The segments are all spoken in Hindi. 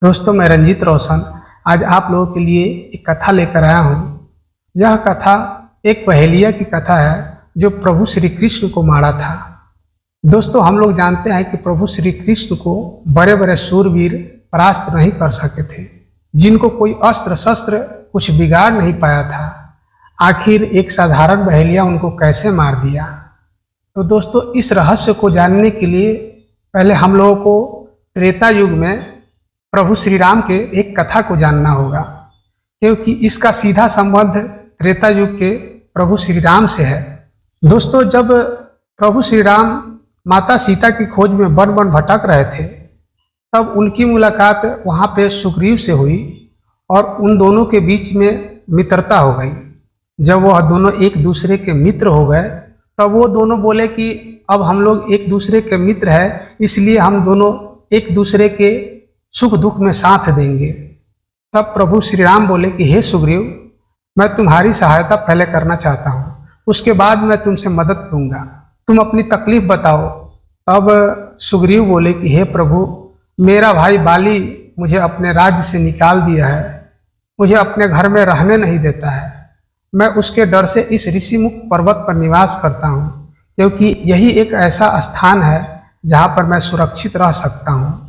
दोस्तों, मैं रंजीत रोशन आज आप लोगों के लिए एक कथा लेकर आया हूँ। यह कथा एक पहेलिया की कथा है जो प्रभु श्री कृष्ण को मारा था। दोस्तों, हम लोग जानते हैं कि प्रभु श्री कृष्ण को बड़े बड़े शूरवीर परास्त नहीं कर सके थे, जिनको कोई अस्त्र शस्त्र कुछ बिगाड़ नहीं पाया था। आखिर एक साधारण पहेलिया उनको कैसे मार दिया। तो दोस्तों, इस रहस्य को जानने के लिए पहले हम लोगों को त्रेता युग में प्रभु श्री राम के एक कथा को जानना होगा, क्योंकि इसका सीधा संबंध त्रेता युग के प्रभु श्री राम से है। दोस्तों, जब प्रभु श्री राम माता सीता की खोज में वन वन भटक रहे थे, तब उनकी मुलाकात वहाँ पे सुग्रीव से हुई और उन दोनों के बीच में मित्रता हो गई। जब वह दोनों एक दूसरे के मित्र हो गए, तब वो दोनों बोले कि अब हम लोग एक दूसरे के मित्र हैं, इसलिए हम दोनों एक दूसरे के सुख दुख में साथ देंगे। तब प्रभु श्री राम बोले कि हे सुग्रीव, मैं तुम्हारी सहायता पहले करना चाहता हूँ, उसके बाद मैं तुमसे मदद दूंगा, तुम अपनी तकलीफ बताओ। तब सुग्रीव बोले कि हे प्रभु, मेरा भाई बाली मुझे अपने राज्य से निकाल दिया है, मुझे अपने घर में रहने नहीं देता है। मैं उसके डर से इस ऋषिमुख पर्वत पर निवास करता हूँ, क्योंकि यही एक ऐसा स्थान है जहाँ पर मैं सुरक्षित रह सकता हूँ।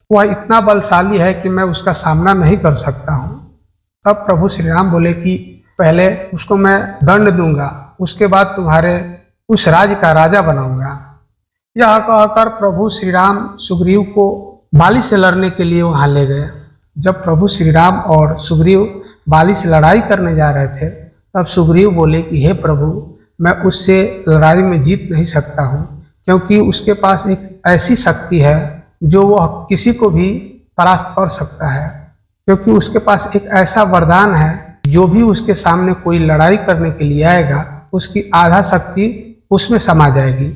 वह इतना बलशाली है कि मैं उसका सामना नहीं कर सकता हूँ। तब प्रभु श्री राम बोले कि पहले उसको मैं दंड दूंगा, उसके बाद तुम्हारे उस राज्य का राजा बनाऊंगा। यह कहकर प्रभु श्री राम सुग्रीव को बाली से लड़ने के लिए वहां ले गए। जब प्रभु श्री राम और सुग्रीव बाली से लड़ाई करने जा रहे थे, तब सुग्रीव बोले कि हे प्रभु, मैं उससे लड़ाई में जीत नहीं सकता हूँ, क्योंकि उसके पास एक ऐसी शक्ति है जो वह किसी को भी परास्त कर सकता है। क्योंकि उसके पास एक ऐसा वरदान है, जो भी उसके सामने कोई लड़ाई करने के लिए आएगा, उसकी आधा शक्ति उसमें समा जाएगी,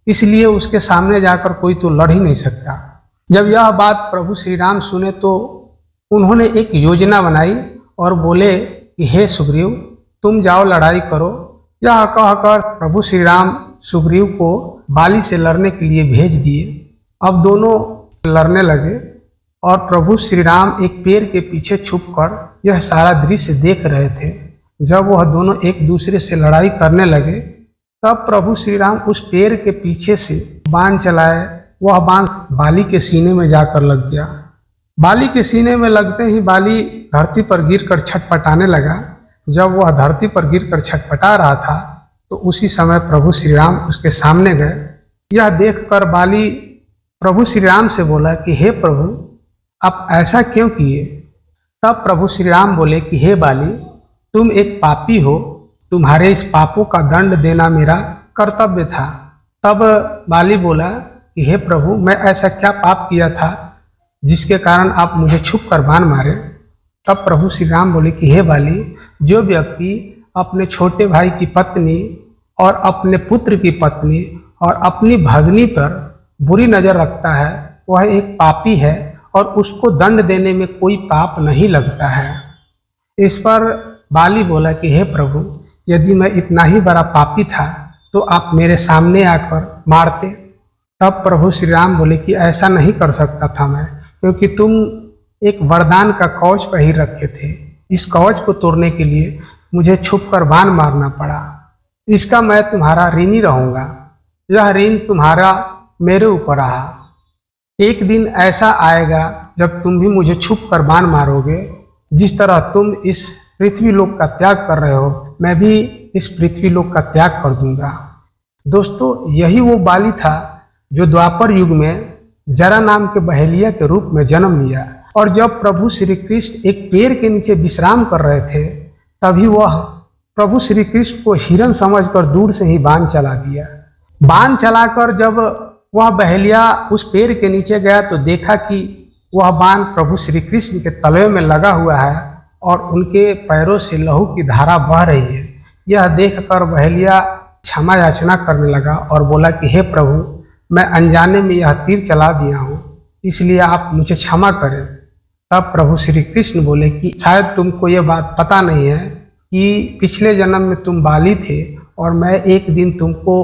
इसलिए उसके सामने जाकर कोई तो लड़ ही नहीं सकता। जब यह बात प्रभु श्री राम सुने तो उन्होंने एक योजना बनाई और बोले कि हे सुग्रीव, तुम जाओ लड़ाई करो। यह कहकर प्रभु श्री राम सुग्रीव को बाली से लड़ने के लिए भेज दिए। अब दोनों लड़ने लगे और प्रभु श्री राम एक पेड़ के पीछे छुपकर यह सारा दृश्य देख रहे थे। जब वह दोनों एक दूसरे से लड़ाई करने लगे, तब प्रभु श्री राम उस पेड़ के पीछे से बाण चलाए। वह बाण बाली के सीने में जाकर लग गया। बाली के सीने में लगते ही बाली धरती पर गिरकर छटपटाने लगा। जब वह धरती पर गिरकर छटपटा रहा था, तो उसी समय प्रभु श्री राम उसके सामने गए। यह देखकर बाली प्रभु श्री राम से बोला कि हे प्रभु, आप ऐसा क्यों किए। तब प्रभु श्री राम बोले कि हे बाली, तुम एक पापी हो, तुम्हारे इस पापों का दंड देना मेरा कर्तव्य था। तब बाली बोला कि हे प्रभु, मैं ऐसा क्या पाप किया था जिसके कारण आप मुझे छुप कर बाण मारे। तब प्रभु श्री राम बोले कि हे बाली, जो व्यक्ति अपने छोटे भाई की पत्नी और अपने पुत्र की पत्नी और अपनी भगनी पर बुरी नजर रखता है, वह एक पापी है और उसको दंड देने में कोई पाप नहीं लगता है। इस पर बाली बोला कि हे प्रभु, यदि मैं इतना ही बड़ा पापी था तो आप मेरे सामने आकर मारते। तब प्रभु श्री राम बोले कि ऐसा नहीं कर सकता था मैं, क्योंकि तुम एक वरदान का कवच पहन रखे थे। इस कवच को तोड़ने के लिए मुझे छुपकर बाण मारना पड़ा। इसका मैं तुम्हारा ऋणी रहूंगा। यह ऋण तुम्हारा मेरे ऊपर रहा। एक दिन ऐसा आएगा जब तुम भी मुझे छुप कर बाण मारोगे। जिस तरह तुम इस पृथ्वी लोक का त्याग कर रहे हो, मैं भी इस पृथ्वी लोक का त्याग कर दूंगा। दोस्तों, यही वो बाली था जो द्वापर युग में जरा नाम के बहेलिया के रूप में जन्म लिया। और जब प्रभु श्री कृष्ण एक पेड़ के नीचे विश्राम कर रहे थे, तभी वह प्रभु श्री कृष्ण को हिरण समझकर दूर से ही बाण चला दिया। बाण चलाकर जब वह बहेलिया उस पेड़ के नीचे गया, तो देखा कि वह बाण प्रभु श्री कृष्ण के तलवे में लगा हुआ है और उनके पैरों से लहू की धारा बह रही है। यह देखकर बहेलिया क्षमा याचना करने लगा और बोला कि हे प्रभु, मैं अनजाने में यह तीर चला दिया हूँ, इसलिए आप मुझे क्षमा करें। तब प्रभु श्री कृष्ण बोले कि शायद तुमको यह बात पता नहीं है कि पिछले जन्म में तुम बाली थे और मैं एक दिन तुमको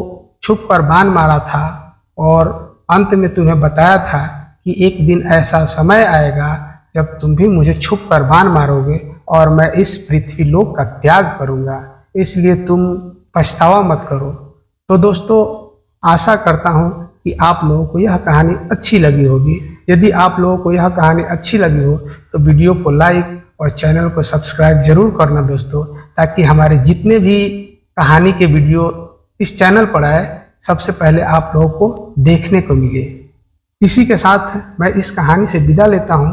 छुप कर बाण मारा था और अंत में तुम्हें बताया था कि एक दिन ऐसा समय आएगा जब तुम भी मुझे छुप कर बाण मारोगे और मैं इस पृथ्वी लोक का त्याग करूंगा, इसलिए तुम पछतावा मत करो। तो दोस्तों, आशा करता हूं कि आप लोगों को यह कहानी अच्छी लगी होगी। यदि आप लोगों को यह कहानी अच्छी लगी हो तो वीडियो को लाइक और चैनल को सब्सक्राइब जरूर करना दोस्तों, ताकि हमारे जितने भी कहानी के वीडियो इस चैनल पर आए सबसे पहले आप लोगों को देखने को मिले। इसी के साथ मैं इस कहानी से विदा लेता हूँ।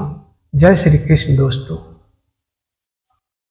जय श्री कृष्ण दोस्तों।